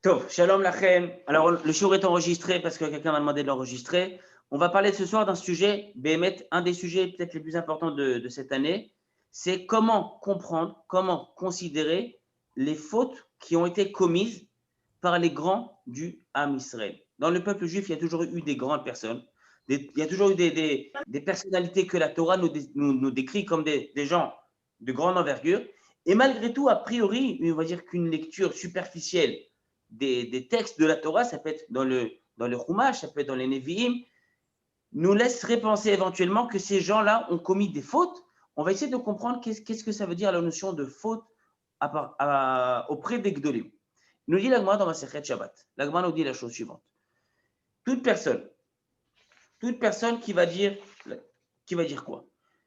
Tov, shalom lachem. Alors, le shiur est enregistré parce que quelqu'un m'a demandé de l'enregistrer. On va parler ce soir d'un sujet, Béhémet, un des sujets peut-être les plus importants de cette année. C'est comment comprendre, comment considérer les fautes qui ont été commises par les grands du Ham Israël. Dans le peuple juif, il y a toujours eu des grandes personnes. Il y a toujours eu des personnalités que la Torah nous décrit comme des gens de grande envergure. Et malgré tout, a priori, on va dire qu'une lecture superficielle des textes de la Torah, ça peut être dans le Chumash, ça peut être dans les Nevi'im, nous laisserait penser éventuellement que ces gens-là ont commis des fautes. On va essayer de comprendre qu'est-ce que ça veut dire la notion de faute auprès des Gdolim. Nous dit l'Agma dans ma Sechet Shabbat. L'Agma nous dit la chose suivante. Toute personne qui va dire quoi?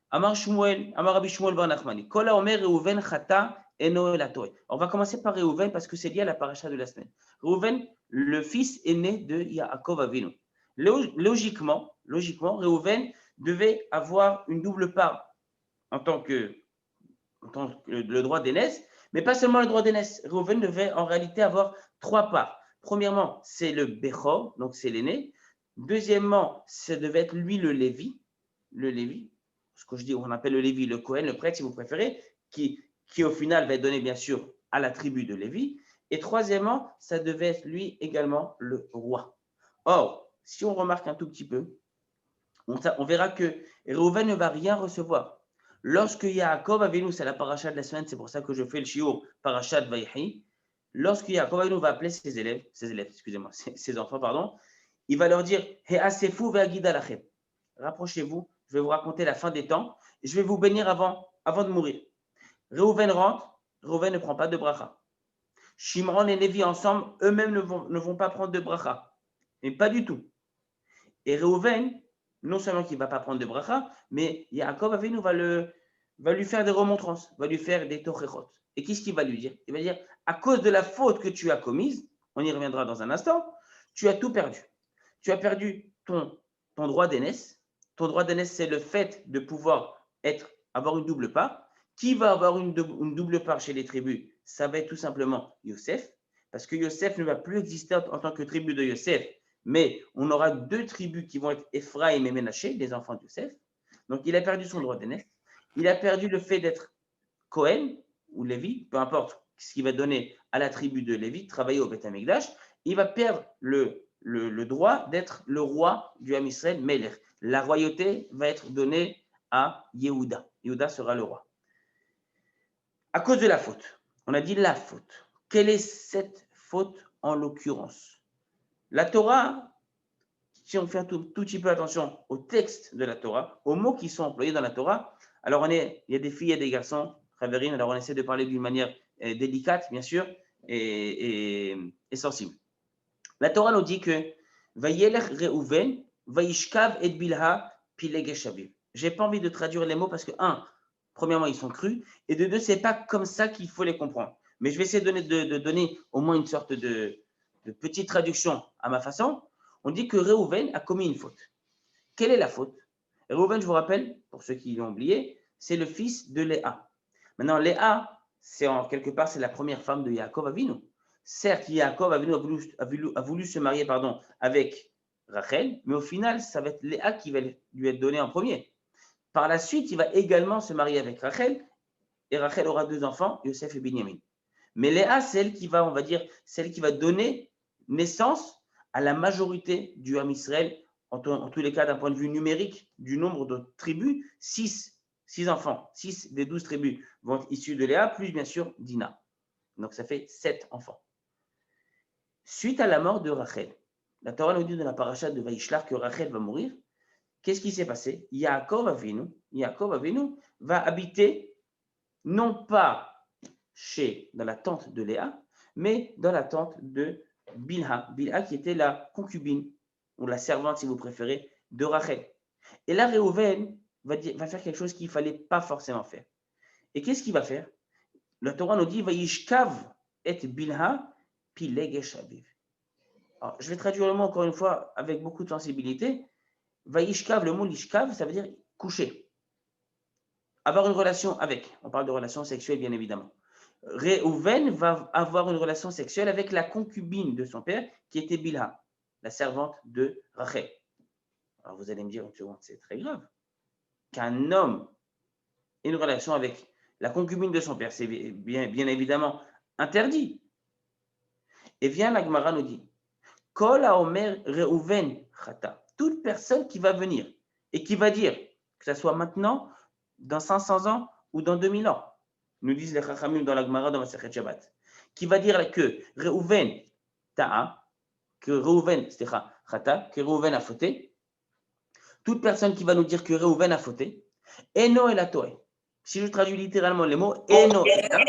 Amar Shmuel, Amar Rabbi Shmuel bar Nachmani. Kol haomer Reuven chata eno el haTorah. On va commencer par Reuven parce que c'est lié à la paracha de la semaine. Reuven, le fils aîné de Yaakov Avinu. Logiquement, Reuven devait avoir une double part en tant que le droit d'aînesse, mais pas seulement le droit d'aînesse. Reuven devait en réalité avoir trois parts. Premièrement, c'est le Bechor, donc c'est l'aîné. Deuxièmement, ça devait être lui le Lévi, ce que je dis, on appelle le Lévi, le Kohen, le prêtre si vous préférez, qui au final va être donné bien sûr à la tribu de Lévi. Et troisièmement, ça devait être lui également le roi. Or, si on remarque un tout petit peu, on verra que Reuven ne va rien recevoir. Lorsque Yaakov Avinu, c'est la paracha de la semaine, c'est pour ça que je fais le shiur paracha de Vaïchi, lorsque Yaakov Avinu va appeler ses enfants, pardon, il va leur dire He'asefu ve'agida lachem. Rapprochez-vous, je vais vous raconter la fin des temps et je vais vous bénir avant de mourir. Reuven rentre, Reuven ne prend pas de bracha. Shimron et Lévi ensemble, eux-mêmes ne vont pas prendre de bracha. Mais pas du tout. Et Reuven, non seulement qu'il ne va pas prendre de bracha, mais Yaakov Avinu va lui faire des remontrances, va lui faire des tochechot. Et qu'est-ce qu'il va lui dire? Il va dire, à cause de la faute que tu as commise, on y reviendra dans un instant, tu as tout perdu. Tu as perdu ton droit d'aînesse. Ton droit d'aînesse, c'est le fait de pouvoir avoir une double part. Qui va avoir une double part chez les tribus? Ça va être tout simplement Yosef, parce que Yosef ne va plus exister en tant que tribu de Yosef, mais on aura deux tribus qui vont être Ephraïm et Ménaché, les enfants de Yosef. Donc il a perdu son droit d'aînesse. Il a perdu le fait d'être Cohen ou Lévi, peu importe ce qu'il va donner à la tribu de Lévi, travailler au Beth Amikdash. Il va perdre le droit d'être le roi du Ham Israël, Melech. La royauté va être donnée à Yehuda. Yehuda sera le roi. À cause de la faute. On a dit la faute. Quelle est cette faute en l'occurrence? La Torah, si on fait un tout petit peu attention au texte de la Torah, aux mots qui sont employés dans la Torah, alors il y a des filles et des garçons, Khaverine, alors on essaie de parler d'une manière délicate, bien sûr, et sensible. La Torah nous dit que Vayelech Reuven, Vayishkav et Bilha, Pilegeshaviv. J'ai pas envie de traduire les mots parce que, premièrement, ils sont crus, et de deux, c'est pas comme ça qu'il faut les comprendre. Mais je vais essayer de donner au moins une sorte de petite traduction à ma façon. On dit que Reuven a commis une faute. Quelle est la faute? Reuven, je vous rappelle, pour ceux qui l'ont oublié, c'est le fils de Léa. Maintenant, Léa, c'est en quelque part, c'est la première femme de Yaakov Avinu. Certes, Yaakov Avinu a voulu se marier avec Rachel, mais au final, ça va être Léa qui va lui être donnée en premier. Par la suite, il va également se marier avec Rachel, et Rachel aura deux enfants, Yosef et Binyamin. Mais Léa, c'est elle qui va, on va dire, celle qui va donner naissance à la majorité du Ham Israël, en tous les cas d'un point de vue numérique, du nombre de tribus, 6 enfants, 6 des 12 tribus vont être issus de Léa, plus bien sûr Dina. Donc ça fait 7 enfants. Suite à la mort de Rachel, la Torah nous dit dans la paracha de Vaishlar que Rachel va mourir. Qu'est-ce qui s'est passé? Yaakov Avinu va habiter non pas dans la tente de Léa, mais dans la tente de Bilha. Bilha qui était la concubine, ou la servante si vous préférez, de Rachel. Et là, Reuven va faire quelque chose qu'il ne fallait pas forcément faire. Et qu'est-ce qu'il va faire? La Torah nous dit Vayishkav et Bilha pilegesh aviv. Alors, je vais traduire le mot encore une fois avec beaucoup de sensibilité. Vayishkav, le mot lishkav, ça veut dire coucher. Avoir une relation avec. On parle de relation sexuelle, bien évidemment. Réhouven va avoir une relation sexuelle avec la concubine de son père, qui était Bilha, la servante de Rachel. Alors vous allez me dire, c'est très grave. Qu'un homme ait une relation avec la concubine de son père, c'est bien évidemment interdit. Et vient la Gemara nous dit, Kol haomer Réhouven chata. Toute personne qui va venir et qui va dire, que ce soit maintenant, dans 500 ans ou dans 2000 ans, nous disent les Chachamim dans la Gemara dans Masechet Shabbat, qui va dire que Réhouven ta'a, que Réhouven, c'était chata, que Réhouven a fauté. Toute personne qui va nous dire que Réhouven a fauté, Eno et la Torah. Si je traduis littéralement les mots, Eno et la,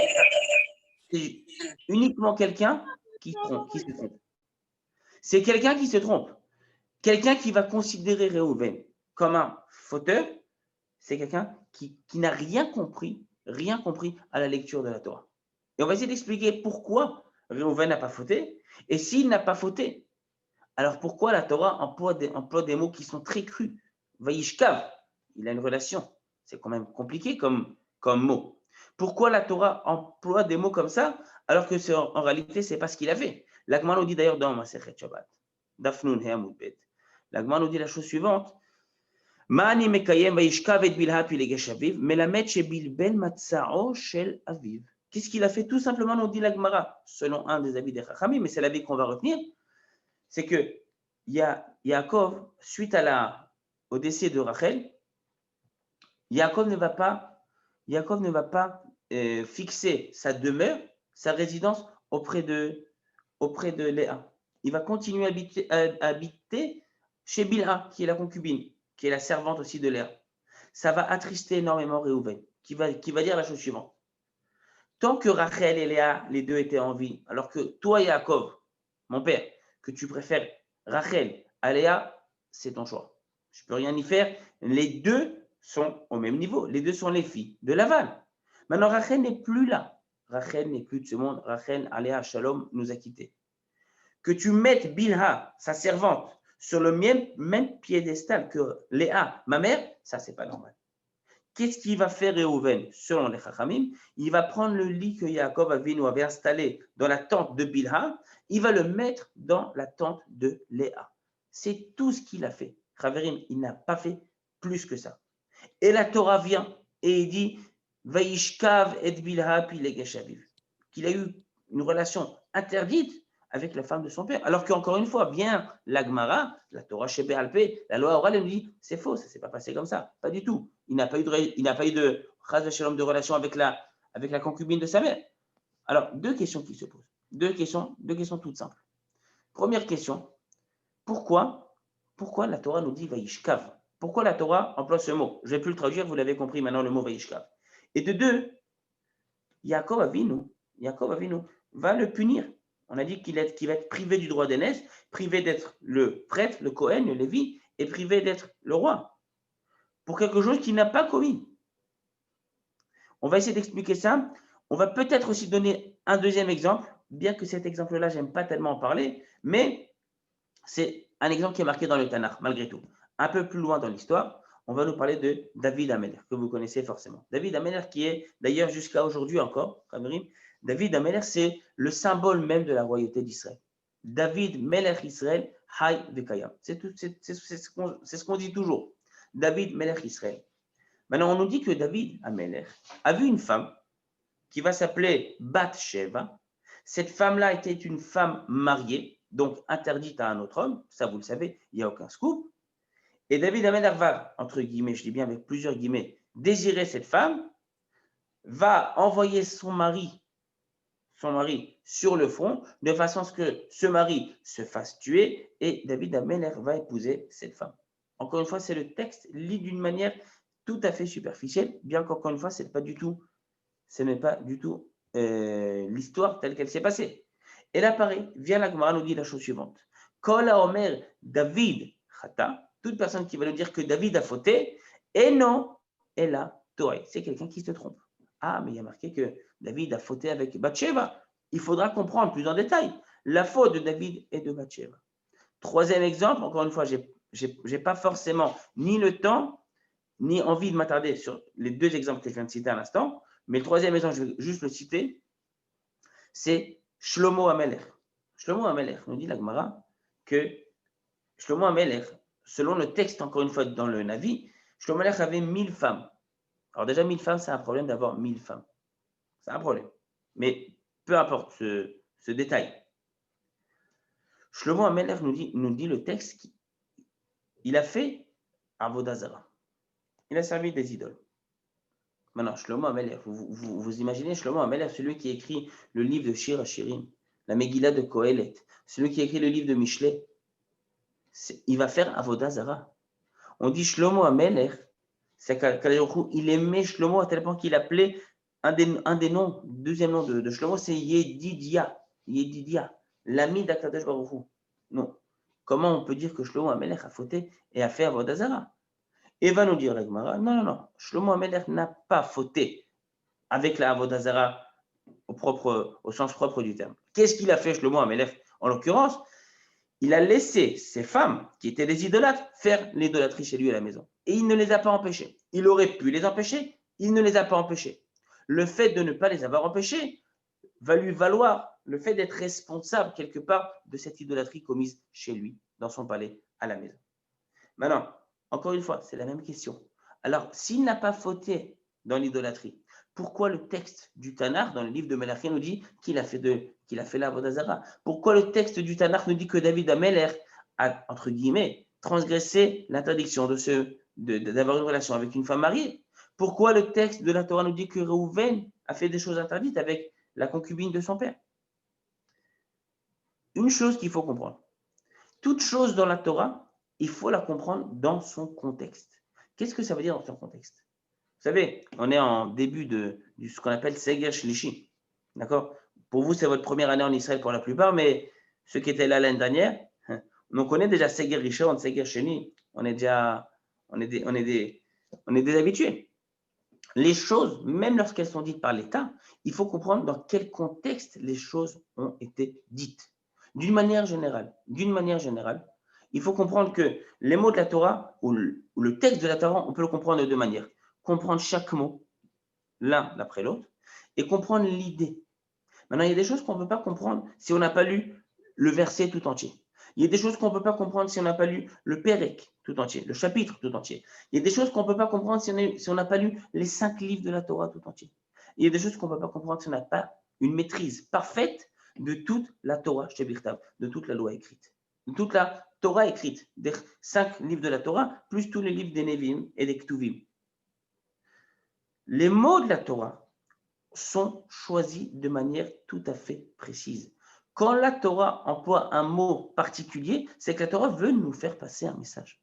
c'est uniquement quelqu'un qui se trompe. C'est quelqu'un qui se trompe. Quelqu'un qui va considérer Réhouven comme un fauteur, c'est quelqu'un qui n'a rien compris à la lecture de la Torah. Et on va essayer d'expliquer pourquoi Réhouven n'a pas fauté. Et s'il n'a pas fauté, alors pourquoi la Torah emploie des mots qui sont très crus? Vaishkav, il a une relation. C'est quand même compliqué comme mot. Pourquoi la Torah emploie des mots comme ça, alors que en réalité, ce n'est pas ce qu'il a fait? La Gemara nous dit d'ailleurs dans Masechet Shabbat, Dafnun He'amud Bet, la Gemara nous dit la chose suivante. Ma'ani mekayem vaishkav et bilha pilegesh aviv, melamed shebilbel matzao shel aviv. Qu'est-ce qu'il a fait? Tout simplement, nous dit la Gemara, selon un des avis des Chachamim, mais c'est l'avis qu'on va retenir, c'est que Yaakov, suite au décès de Rachel, Yaakov ne va pas fixer sa demeure, sa résidence auprès de Léa. Il va continuer à habiter chez Bilha, qui est la concubine, qui est la servante aussi de Léa. Ça va attrister énormément Réhouven, qui va dire la chose suivante. Tant que Rachel et Léa, les deux étaient en vie, alors que toi, Yaakov, mon père, que tu préfères Rachel à Léa, c'est ton choix. Je ne peux rien y faire. Les deux sont au même niveau. Les deux sont les filles de Lavan. Maintenant, Rachel n'est plus là. Rachel n'est plus de ce monde. Rachel, Léa, Shalom, nous a quittés. Que tu mettes Bilha, sa servante, sur le même piédestal que Léa, ma mère, ça, c'est pas normal. Qu'est-ce qu'il va faire Réhouven? Selon les Chachamim, il va prendre le lit que Yaakov avait installé dans la tente de Bilha, il va le mettre dans la tente de Léa. C'est tout ce qu'il a fait. Chaverim, il n'a pas fait plus que ça. Et la Torah vient et il dit Vaishkav et Bilha pilegesh aviv, qu'il a eu une relation interdite avec la femme de son père. Alors qu'encore une fois, bien la Gemara, la Torah chez Béalpé, la loi orale, elle nous dit c'est faux, ça ne s'est pas passé comme ça. Pas du tout. Il n'a pas eu de relation avec la concubine de sa mère. Alors, deux questions qui se posent. Deux questions toutes simples. Première question, pourquoi la Torah nous dit Vaishkav? Pourquoi la Torah emploie ce mot? Je ne vais plus le traduire, vous l'avez compris maintenant, le mot Vaishkav. Et de deux, Yaakov Avinu va le punir. On a dit qu'il va être privé du droit d'aînesse, privé d'être le prêtre, le Kohen, le Lévi, et privé d'être le roi, pour quelque chose qu'il n'a pas commis. On va essayer d'expliquer ça. On va peut-être aussi donner un deuxième exemple, bien que cet exemple-là, je n'aime pas tellement en parler, mais c'est un exemple qui est marqué dans le Tanakh, malgré tout. Un peu plus loin dans l'histoire, on va nous parler de David Améler, que vous connaissez forcément. David Améler qui est d'ailleurs jusqu'à aujourd'hui encore, David Améler, c'est le symbole même de la royauté d'Israël. David Melech Israël, Hay Vekayam. C'est ce qu'on dit toujours. David Melech Israël. Maintenant, on nous dit que David Améler a vu une femme qui va s'appeler Bath-Sheva. Cette femme-là était une femme mariée, donc interdite à un autre homme. Ça, vous le savez, il n'y a aucun scoop. Et David Améler va, entre guillemets, je dis bien avec plusieurs guillemets, désirer cette femme, va envoyer son mari sur le front, de façon à ce que ce mari se fasse tuer, et David Améler va épouser cette femme. Encore une fois, c'est le texte lit d'une manière tout à fait superficielle, bien qu'encore une fois, ce n'est pas du tout l'histoire telle qu'elle s'est passée. Et là, pareil, vient la Gemara nous dit la chose suivante. Kol haomer David chata, toute personne qui va nous dire que David a fauté, et non, et là, Torah, c'est quelqu'un qui se trompe. Ah, mais il y a marqué que David a fauté avec Bathsheba. Il faudra comprendre plus en détail la faute de David et de Bathsheba. Troisième exemple, encore une fois, je n'ai pas forcément ni le temps, ni envie de m'attarder sur les deux exemples que je viens de citer à l'instant, mais le troisième exemple, je vais juste le citer. c'est Shlomo Amelech. Shlomo Amelech, nous dit la Gemara, que Shlomo Amelech, selon le texte, encore une fois, dans le Navi, Shlomo Amelech avait 1000 femmes. Alors déjà, 1000 femmes, c'est un problème d'avoir 1000 femmes. C'est un problème. Mais peu importe ce détail. Shlomo Amelech nous dit le texte, il a fait Avodah Zara. Il a servi des idoles. Maintenant, Shlomo Amelech, vous imaginez Shlomo Amelech, celui qui écrit le livre de Shir HaShirim, la Megillah de Kohelet, celui qui écrit le livre de Mishlei, il va faire Avodah Zara. On dit Shlomo Amelech, c'est qu'il aimait Shlomo à tel point qu'il appelait un des noms, deuxième nom de Shlomo, c'est Yedidia, l'ami d'Akadosh Baruch Hu. Non. Comment on peut dire que Shlomo Amelech a fauté et a fait Avodah Zara? Et va nous dire la Gemara, non. Shlomo Amelech n'a pas fauté avec la Avodah Zara au sens propre du terme. Qu'est-ce qu'il a fait, Shlomo Amelech? En l'occurrence, il a laissé ses femmes, qui étaient des idolâtres, faire l'idolâtrie chez lui à la maison. Et il ne les a pas empêchées. Il aurait pu les empêcher, il ne les a pas empêchées. Le fait de ne pas les avoir empêchées va lui valoir le fait d'être responsable quelque part de cette idolâtrie commise chez lui, dans son palais, à la maison. Maintenant, encore une fois, c'est la même question. Alors, s'il n'a pas fauté dans l'idolâtrie, pourquoi le texte du Tanakh, dans le livre de Melachim, nous dit qu'il a fait la Avodah Zara? Pourquoi le texte du Tanakh nous dit que David Amelech a, entre guillemets, transgressé l'interdiction d'avoir une relation avec une femme mariée? Pourquoi le texte de la Torah nous dit que Réhouven a fait des choses interdites avec la concubine de son père? Une chose qu'il faut comprendre. Toute chose dans la Torah, il faut la comprendre dans son contexte. Qu'est-ce que ça veut dire dans son contexte? Vous savez, on est en début de ce qu'on appelle Seger Shlishi. D'accord? Pour vous, c'est votre première année en Israël pour la plupart, mais ceux qui étaient là l'année dernière, on connaît déjà Seger Rishon, Seger Sheni. On est des habitués. Les choses, même lorsqu'elles sont dites par l'État, il faut comprendre dans quel contexte les choses ont été dites. D'une manière générale, il faut comprendre que les mots de la Torah ou le texte de la Torah, on peut le comprendre de deux manières. Comprendre chaque mot, l'un d'après l'autre, et comprendre l'idée. Maintenant, il y a des choses qu'on ne peut pas comprendre si on n'a pas lu le verset tout entier. Il y a des choses qu'on ne peut pas comprendre si on n'a pas lu le Pérec tout entier, le chapitre tout entier. Il y a des choses qu'on ne peut pas comprendre si on n'a pas lu les 5 livres de la Torah tout entier. Il y a des choses qu'on ne peut pas comprendre si on n'a pas une maîtrise parfaite de toute la Torah, de toute la loi écrite. De toute la Torah écrite, des 5 livres de la Torah, plus tous les livres des Nevim et des Ktuvim. Les mots de la Torah sont choisis de manière tout à fait précise. Quand la Torah emploie un mot particulier, c'est que la Torah veut nous faire passer un message.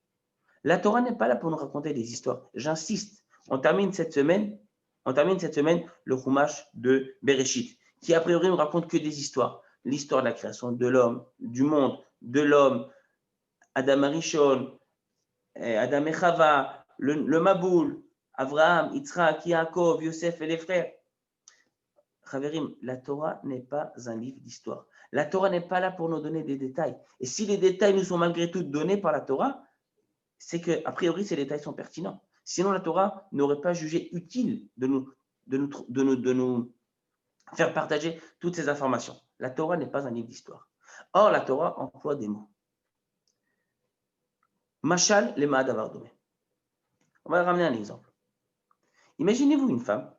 La Torah n'est pas là pour nous raconter des histoires. J'insiste, on termine cette semaine le Chumash de Bereshit, qui a priori ne raconte que des histoires. L'histoire de la création de l'homme, du monde, de l'homme, Adam Arishon, Adam et Chava, le Maboul, Abraham, Yitzhak, Yaakov, Yosef et les frères. Chaverim, la Torah n'est pas un livre d'histoire. La Torah n'est pas là pour nous donner des détails. Et si les détails nous sont malgré tout donnés par la Torah, c'est qu'a priori, ces détails sont pertinents. Sinon, la Torah n'aurait pas jugé utile de nous faire partager toutes ces informations. La Torah n'est pas un livre d'histoire. Or, la Torah emploie des mots. Machal le ma'adavar. On va ramener un exemple. Imaginez-vous une femme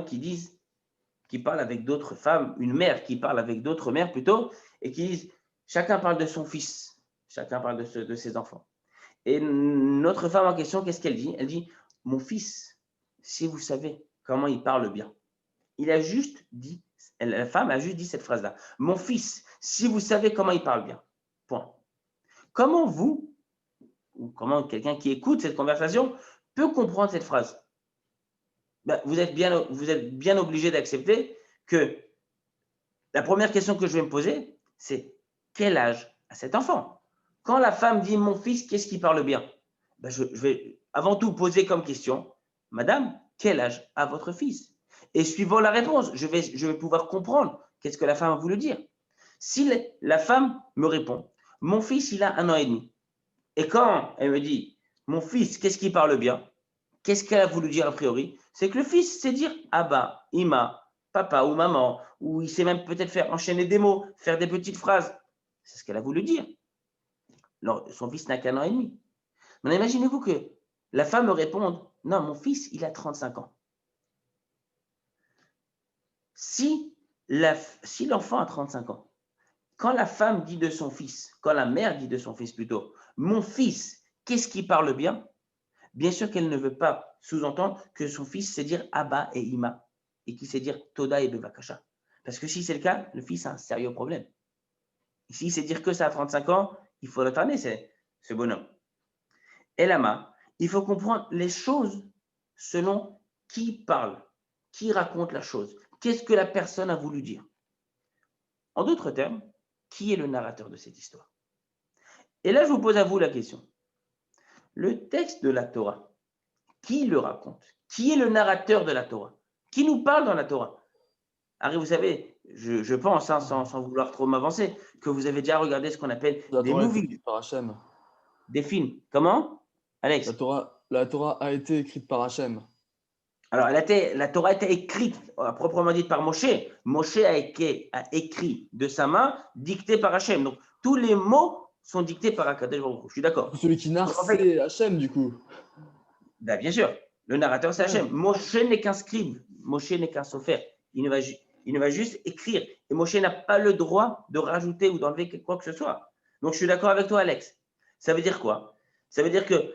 qui parle avec d'autres femmes, une mère qui parle avec d'autres mères plutôt, et qui disent, chacun parle de son fils, chacun parle de ses enfants. Et notre femme en question, qu'est-ce qu'elle dit? Elle dit, mon fils, si vous savez comment il parle bien. La femme a juste dit cette phrase-là. Mon fils, si vous savez comment il parle bien. Point. Comment vous, ou comment quelqu'un qui écoute cette conversation, peut comprendre cette phrase? Vous êtes bien obligé d'accepter que la première question que je vais me poser, c'est quel âge a cet enfant? Quand la femme dit mon fils, qu'est-ce qui parle bien? Je vais avant tout poser comme question, madame, quel âge a votre fils? Et suivant la réponse, je vais pouvoir comprendre qu'est-ce que la femme a voulu dire. Si la femme me répond, mon fils, il a 1 an et demi. Et quand elle me dit, mon fils, qu'est-ce qui parle bien? Qu'est-ce qu'elle a voulu dire a priori? C'est que le fils sait dire Abba, Ima, papa ou maman, ou il sait même peut-être faire enchaîner des mots, faire des petites phrases. C'est ce qu'elle a voulu dire. Alors, son fils n'a qu'1 an et demi. Mais imaginez-vous que la femme me réponde, non, mon fils, il a 35 ans. Si l'enfant a 35 ans, quand la femme dit de son fils, quand la mère dit de son fils plutôt, mon fils, qu'est-ce qui parle bien? Bien sûr qu'elle ne veut pas sous-entendre que son fils sait dire Abba et Ima et qu'il sait dire Toda et Bevakasha. Parce que si c'est le cas, le fils a un sérieux problème. S'il sait dire que ça à 35 ans, il faut l'attarder, ce bonhomme. Et Lama, il faut comprendre les choses selon qui parle, qui raconte la chose, qu'est-ce que la personne a voulu dire. En d'autres termes, qui est le narrateur de cette histoire? Et là, je vous pose à vous la question. Le texte de la Torah, qui le raconte? Qui est le narrateur de la Torah? Qui nous parle dans la Torah? Harry, vous savez, je pense, hein, sans vouloir trop m'avancer, que vous avez déjà regardé ce qu'on appelle des movies, par Hachem. des films. Comment, Alex? La Torah a été écrite par Hachem. Alors, la Torah a été écrite, proprement dite, par Moshe. Moshe a écrit de sa main, dicté par Hachem. Donc, tous les mots sont dictés par Akadosh Baruch Hu. Je suis d'accord. Celui qui narre, c'est Hachem, du coup. Ben, bien sûr, le narrateur, c'est Hachem. Moshe n'est qu'un scribe. Moshe n'est qu'un sophère. Il ne va juste écrire. Et Moshe n'a pas le droit de rajouter ou d'enlever quoi que ce soit. Donc, je suis d'accord avec toi, Alex. Ça veut dire quoi? Ça veut dire que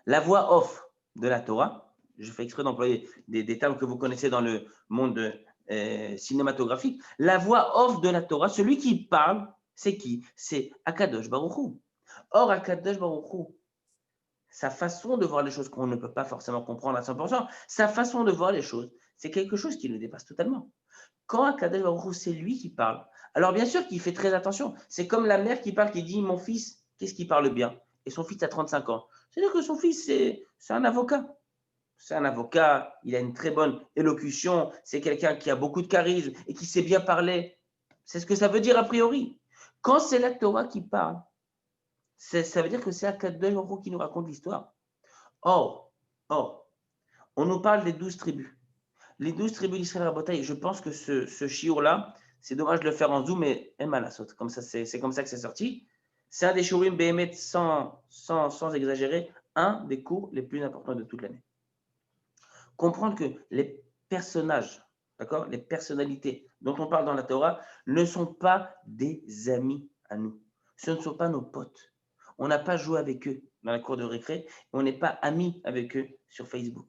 la voix off de la Torah, je fais exprès d'employer des termes que vous connaissez dans le monde cinématographique, la voix off de la Torah, celui qui parle, c'est qui? C'est Akadosh Baruch Hu. Or, Akadosh Baruch Hu, sa façon de voir les choses qu'on ne peut pas forcément comprendre à 100%, sa façon de voir les choses, c'est quelque chose qui le dépasse totalement. Quand Akadosh Baruch Hu, c'est lui qui parle, alors bien sûr qu'il fait très attention. C'est comme la mère qui parle, qui dit « Mon fils, qu'est-ce qui parle bien ?» Et son fils a 35 ans. C'est-à-dire que son fils, c'est un avocat. C'est un avocat, il a une très bonne élocution, c'est quelqu'un qui a beaucoup de charisme et qui sait bien parler. C'est ce que ça veut dire a priori. Quand c'est la Torah qui parle, ça veut dire que c'est Akadosh Baruch Hu qui nous raconte l'histoire. Or, on nous parle des 12 tribus. Les 12 tribus d'Israël à bataille, je pense que ce chiour-là, c'est dommage de le faire en zoom, mais comme ça, c'est comme ça que c'est sorti. C'est un des shiurim béhémet sans exagérer, un des cours les plus importants de toute l'année. Comprendre que les personnages, d'accord, les personnalités dont on parle dans la Torah ne sont pas des amis à nous. Ce ne sont pas nos potes. On n'a pas joué avec eux dans la cour de récré. On n'est pas amis avec eux sur Facebook.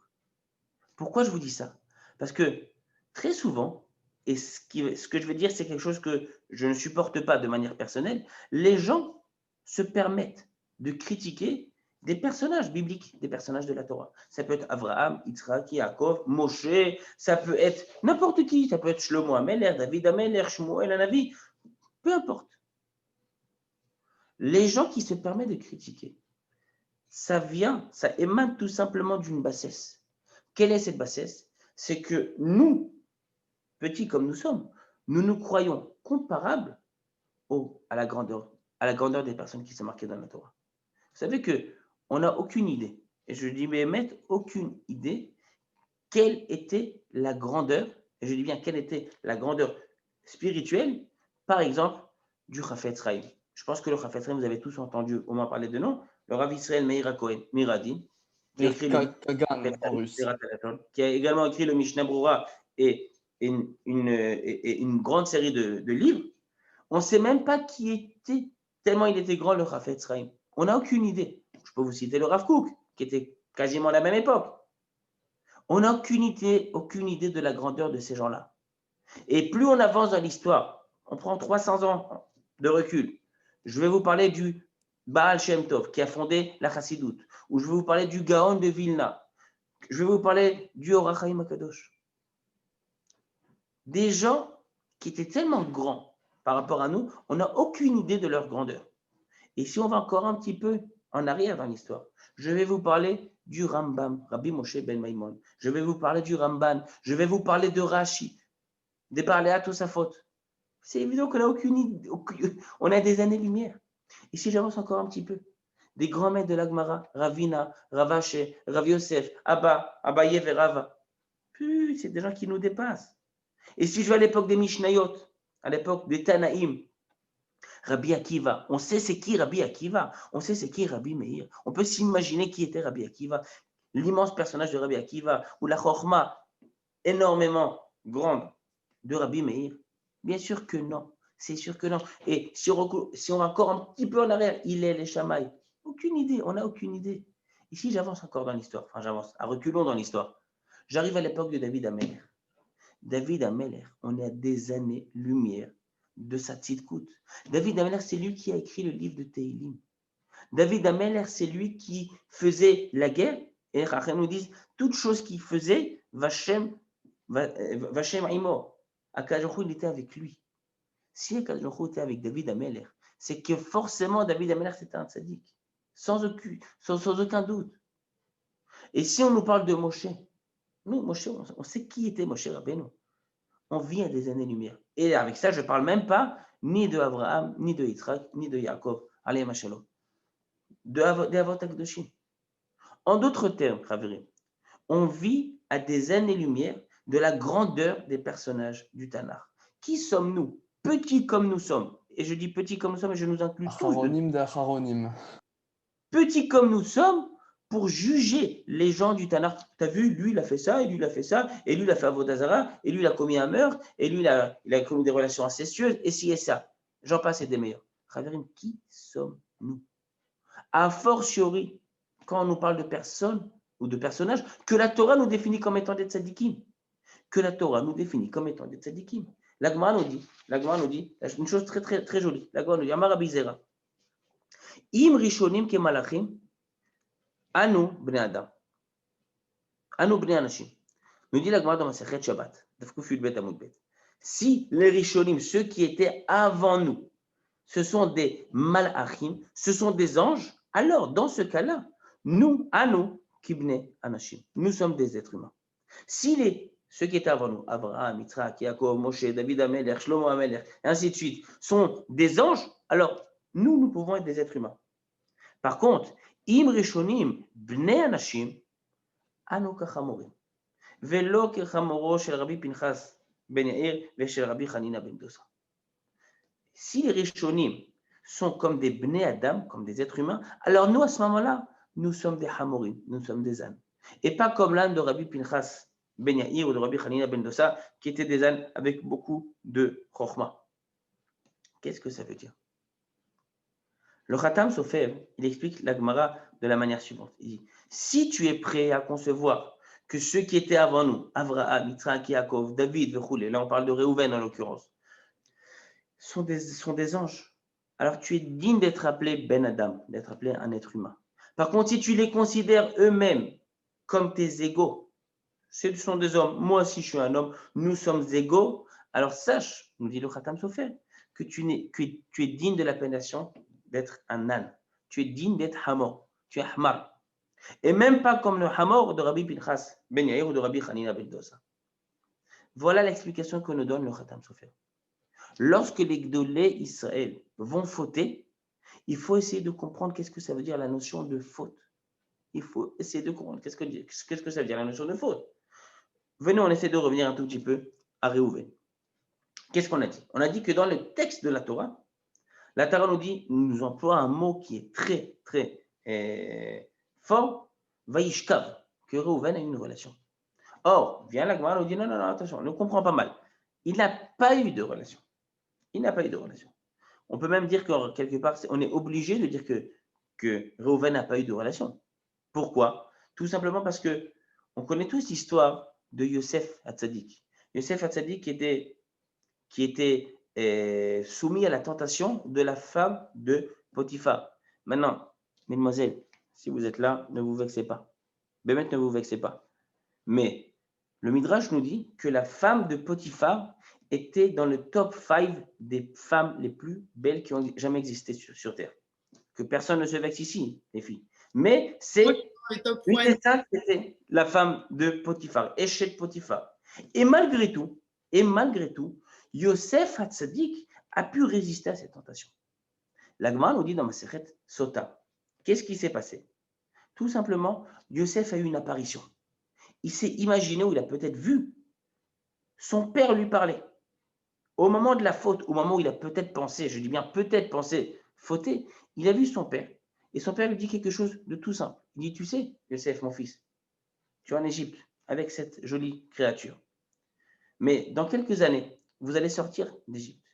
Pourquoi je vous dis ça? Parce que très souvent, et ce que je veux dire, c'est quelque chose que je ne supporte pas de manière personnelle, les gens se permettent de critiquer des personnages bibliques, des personnages de la Torah. Ça peut être Abraham, Yitzhak, Yaakov, Moshe, ça peut être n'importe qui, ça peut être Shlomo Ameler, David Ameler, Shmuel Hanavi, peu importe. Les gens qui se permettent de critiquer, ça émane tout simplement d'une bassesse. Quelle est cette bassesse? C'est que nous, petits comme nous sommes, nous nous croyons comparables à la grandeur des personnes qui sont marquées dans la Torah. Vous savez qu'on n'a aucune idée, et je dis mais mettre aucune idée, quelle était la grandeur, et je dis bien quelle était la grandeur spirituelle, par exemple, du Chafetz Chaim. Je pense que le Chafetz Chaim, vous avez tous entendu au moins parler de nom, le Rav Israël Meir Cohen, Miradin, qui a écrit qui a également écrit le Mishnah Brura et une grande série de livres. On ne sait même pas qui était, tellement il était grand le Chafetz Chaim. On n'a aucune idée. Je peux vous citer le Rav Kook, qui était quasiment à la même époque. On n'a aucune idée de la grandeur de ces gens-là. Et plus on avance dans l'histoire, on prend 300 ans de recul. Je vais vous parler du Baal Shem Tov, qui a fondé la Chassidoute, ou je vais vous parler du Gaon de Vilna, je vais vous parler du Or HaChaim HaKadosh. Des gens qui étaient tellement grands par rapport à nous, on n'a aucune idée de leur grandeur. Et si on va encore un petit peu en arrière dans l'histoire, je vais vous parler du Rambam, Rabbi Moshe ben Maimon. Je vais vous parler du Ramban. Je vais vous parler de Rashi, des Parléat Tosafot. C'est évident qu'on n'a aucune idée. On a des années-lumière. Et si j'avance encore un petit peu, des grands maîtres de l'Agmara, Ravina, Ravache, Rav Yosef, Abba, Abaye et Rava. C'est des gens qui nous dépassent. Et si je vais à l'époque des Mishnayot, à l'époque des Tanaïm, Rabbi Akiva, on sait c'est qui Rabbi Akiva, on sait c'est qui Rabbi Meir. On peut s'imaginer qui était Rabbi Akiva, l'immense personnage de Rabbi Akiva, ou la Chochma énormément grande de Rabbi Meir. Bien sûr que non, c'est sûr que non. Et si on va encore un petit peu en arrière, il est les Shamaï. Aucune idée, on n'a aucune idée. Ici, j'avance encore dans l'histoire, enfin j'avance, à reculons dans l'histoire. J'arrive à l'époque de David Ameller. David Ameller, on est à des années-lumière de sa tzidkout. David Ameller, c'est lui qui a écrit le livre de Tehillim. David Ameller, c'est lui qui faisait la guerre. Et Rachel nous dit, toute chose qu'il faisait, Vachem Aimo. Akadosh il était avec lui. Si Akadosh était avec David Ameller, c'est que forcément David Ameller, c'était un tzaddik. Sans aucun doute. Et si on nous parle de Moshe, nous, Moshe, on sait qui était Moshe Rabbeinu. On vit à des années-lumière. Et avec ça, je ne parle même pas ni de Abraham, ni de Yitzhak, ni de Yaakov, alayhim shalom, des Avot HaKadoshim. En d'autres termes, Khaverim, on vit à des années-lumière de la grandeur des personnages du Tanakh. Qui sommes-nous? Petits comme nous sommes. Et je dis petits comme nous sommes, et je nous inclus tous. Acharonim d'Acharonim. Petits comme nous sommes, pour juger les gens du Tanakh. Tu as vu, lui, il a fait ça, et lui, il a fait ça, et lui, il a fait Avodah Zarah, et lui, il a commis un meurtre, et lui, il a commis des relations incestueuses, et ci et ça. J'en passe et des meilleurs. Khaverim, qui sommes-nous? A fortiori, quand on nous parle de personnes ou de personnages, que la Torah nous définit comme étant des tzadikim. Que la Torah nous définit comme étant des tzadikim. La Gemara nous dit une chose très, très, très jolie. La Gemara nous dit, Amar Rabbi Zera, Im rishonim ke malachim, Anu bnei Adam. Anu bnei Anashim. Nous dit la Gemara dans Masechet Shabbat. Si les Rishonim, ceux qui étaient avant nous, ce sont des malachim, ce sont des anges, alors dans ce cas-là, nous, Anu kibnei Anashim, nous sommes des êtres humains. Si ceux qui étaient avant nous, Abraham, Yitzhak, Yaakov, Moshe, David Ameler, Shlomo Ameler, et ainsi de suite, sont des anges, alors nous pouvons être des êtres humains. Par contre, Im Rishonim bnei Anashim, Anu kachamorim. Velo kechamoro shel Rabbi Pinchas ben Yair ve shel Rabbi Hanina ben Dosa. Si les Rishonim sont comme des bnei Adam, comme des êtres humains, alors nous, à ce moment-là, nous sommes des hamorim, nous sommes des ânes. Et pas comme l'âne de Rabbi Pinchas ben Yair ou de Rabbi Hanina ben Dosa, qui étaient des ânes avec beaucoup de chokhmah. Qu'est-ce que ça veut dire? Le Khatam Sofer, il explique la Gemara de la manière suivante. Il dit, si tu es prêt à concevoir que ceux qui étaient avant nous, Avraham, Yitzhak, Yaakov, David, Vechoulé, là on parle de Réhouven en l'occurrence, sont des anges. Alors tu es digne d'être appelé Ben Adam, d'être appelé un être humain. Par contre, si tu les considères eux-mêmes comme tes égaux, ce sont des hommes, moi aussi je suis un homme, nous sommes égaux, alors sache, nous dit le Khatam Sofer, que tu es digne de l'appellation d'être un âne. Tu es digne d'être hamor. Tu es hamar. Et même pas comme le hamor de Rabbi Pinchas ben Yair ou de Rabbi Hanina ben Dosa. Voilà l'explication que nous donne le Khatam Sofer. Lorsque les Gdolé Israël vont fauter, il faut essayer de comprendre qu'est-ce que ça veut dire la notion de faute. Il faut essayer de comprendre qu'est-ce que ça veut dire la notion de faute. Venez, on essaie de revenir un tout petit peu à Réhouven. Qu'est-ce qu'on a dit? On a dit que dans le texte de la Torah nous emploie un mot qui est très, très fort, Vaishkav, que Réhouven a eu une relation. Or, vient la Gemara nous dit non, attention, on ne comprend pas mal. Il n'a pas eu de relation. Il n'a pas eu de relation. On peut même dire que quelque part, on est obligé de dire que Réhouven n'a pas eu de relation. Pourquoi? Tout simplement parce que on connaît tous l'histoire de Yosef Hatzadik. Yosef Hatzadik qui était soumis à la tentation de la femme de Potiphar. Maintenant, mesdemoiselles, si vous êtes là, ne vous vexez pas. Bémet, ne vous vexez pas. Mais le Midrash nous dit que la femme de Potiphar était dans le top 5 des femmes les plus belles qui ont jamais existé sur Terre. Que personne ne se vexe ici, les filles. Mais c'est une des 5, c'était la femme de Potiphar, Eshet Potiphar. Et malgré tout, Yosef Hatzadik a pu résister à cette tentation. La Gemara nous dit dans Masechet Sota, qu'est-ce qui s'est passé? Tout simplement, Yosef a eu une apparition. il s'est imaginé ou il a peut-être vu son père lui parler. Au moment de la faute, au moment où il a peut-être pensé, je dis bien peut-être pensé, fauter, il a vu son père. Et son père lui dit quelque chose de tout simple. Il dit, tu sais, Yosef, mon fils, tu es en Égypte avec cette jolie créature. Mais dans quelques années, vous allez sortir d'Égypte.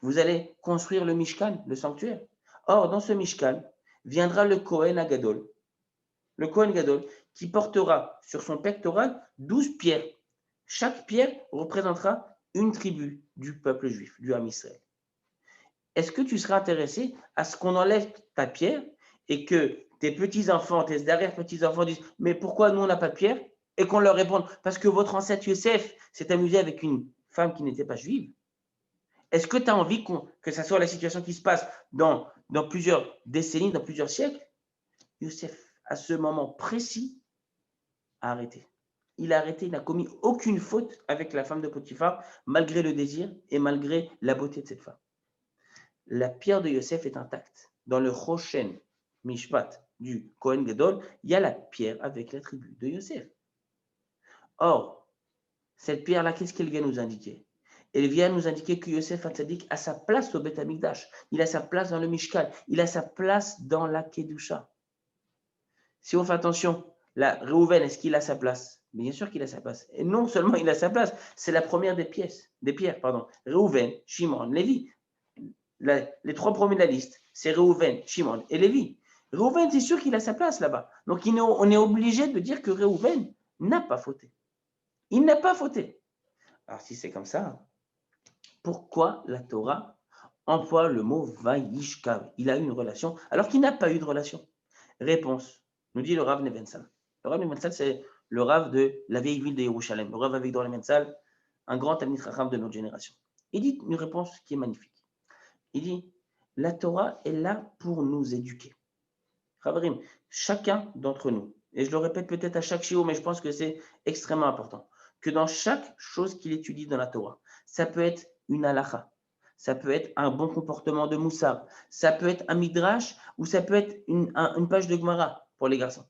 Vous allez construire le Mishkan, le sanctuaire. Or, dans ce Mishkan, viendra le Kohen Agadol. Le Kohen Gadol qui portera sur son pectoral 12 pierres. Chaque pierre représentera une tribu du peuple juif, du Ham Israël. Est-ce que tu seras intéressé à ce qu'on enlève ta pierre et que tes petits-enfants, tes arrière-petits-enfants disent « Mais pourquoi nous, on n'a pas de pierre ?» Et qu'on leur réponde « Parce que votre ancêtre Yosef s'est amusé avec une femme qui n'était pas juive. » Est-ce que tu as envie que ça soit la situation qui se passe dans plusieurs décennies, dans plusieurs siècles? Yosef, à ce moment précis, a arrêté. Il a arrêté, il n'a commis aucune faute avec la femme de Potiphar, malgré le désir et malgré la beauté de cette femme. La pierre de Yosef est intacte. Dans le Choshen Mishpat du Kohen Gadol, il y a la pierre avec la tribu de Yosef. Or, cette pierre-là, qu'est-ce qu'elle vient nous indiquer? Elle vient nous indiquer que Yosef Hatzadik a sa place au Beth Amikdash, il a sa place dans le Mishkan, il a sa place dans la Kedusha. Si on fait attention, la Reuven, est-ce qu'il a sa place? Bien sûr qu'il a sa place. Et non seulement il a sa place, c'est la première des pierres. Reuven, Shimon, Lévi. Les trois premiers de la liste, c'est Reuven, Shimon et Lévi. Reuven, c'est sûr qu'il a sa place là-bas. Donc on est obligé de dire que Reuven n'a pas fauté. Il n'a pas fauté. Alors si c'est comme ça, pourquoi la Torah emploie le mot Vayishkav? Il a eu une relation alors qu'il n'a pas eu de relation. Réponse, nous dit le Rav Nevensal. Le Rav Nevensal, c'est le Rav de la vieille ville de Yerushalem, le Rav Avigdor Nevensal, un grand Talmid Chacham de notre génération. Il dit une réponse qui est magnifique. Il dit, la Torah est là pour nous éduquer. Chavarim, chacun d'entre nous, et je le répète peut-être à chaque shiur, mais je pense que c'est extrêmement important, que dans chaque chose qu'il étudie dans la Torah, ça peut être une halacha, ça peut être un bon comportement de moussar, ça peut être un midrash, ou ça peut être une page de Gemara pour les garçons.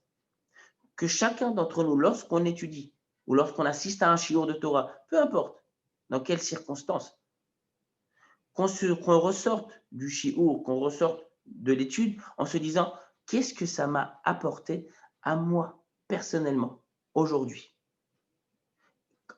Que chacun d'entre nous, lorsqu'on étudie, ou lorsqu'on assiste à un shiur de Torah, peu importe dans quelles circonstances, qu'on ressorte du shiur, qu'on ressorte de l'étude en se disant qu'est-ce que ça m'a apporté à moi personnellement aujourd'hui?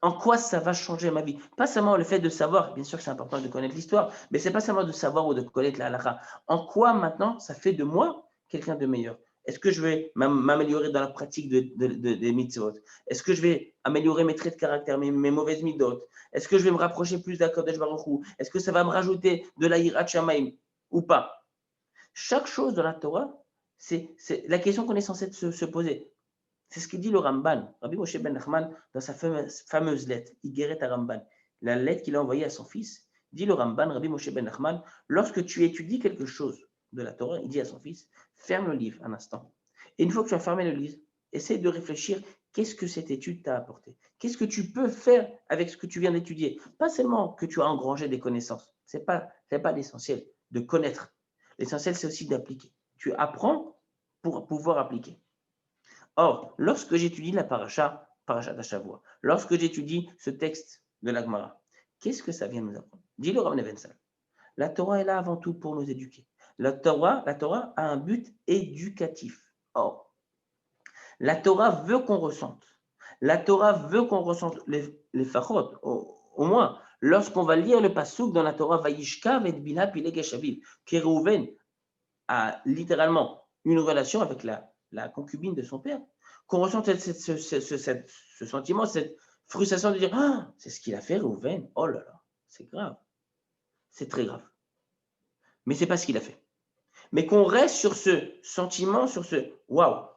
En quoi ça va changer ma vie? Pas seulement le fait de savoir, bien sûr que c'est important de connaître l'histoire, mais c'est pas seulement de savoir ou de connaître la halakha. En quoi maintenant ça fait de moi quelqu'un de meilleur? Est-ce que je vais m'améliorer dans la pratique des mitzvot? Est-ce que je vais améliorer mes traits de caractère, mes mauvaises midot? Est-ce que je vais me rapprocher plus d'Akadosh Baruch Hu? Est-ce que ça va me rajouter de la hirat shamayim ou pas? Chaque chose dans la Torah, c'est la question qu'on est censé se poser. C'est ce que dit le Ramban, Rabbi Moshe ben Nachman, dans sa fameuse lettre, Igeret à Ramban, la lettre qu'il a envoyée à son fils. Dit le Ramban, Rabbi Moshe ben Nachman, lorsque tu étudies quelque chose de la Torah, il dit à son fils, ferme le livre un instant. Et une fois que tu as fermé le livre, essaie de réfléchir, qu'est-ce que cette étude t'a apporté? Qu'est-ce que tu peux faire avec ce que tu viens d'étudier? Pas seulement que tu as engrangé des connaissances, ce n'est pas l'essentiel de connaître. L'essentiel, c'est aussi d'appliquer. Tu apprends pour pouvoir appliquer. Or, lorsque j'étudie la paracha d'Ashavua, lorsque j'étudie ce texte de la Gemara, qu'est-ce que ça vient nous apprendre? Dit le Rav Nevensal. La Torah est là avant tout pour nous éduquer. La Torah a un but éducatif. Or, la Torah veut qu'on ressente. La Torah veut qu'on ressente les fachot, au moins. Lorsqu'on va lire le passouk dans la Torah, Vayishkav et Bina Pileg Shaviv, que Reuven a littéralement une relation avec la concubine de son père, qu'on ressent ce sentiment, cette frustration de dire « Ah, c'est ce qu'il a fait, Reuven, oh là là, c'est grave, c'est très grave. » Mais ce n'est pas ce qu'il a fait. Mais qu'on reste sur ce sentiment, sur ce « Waouh,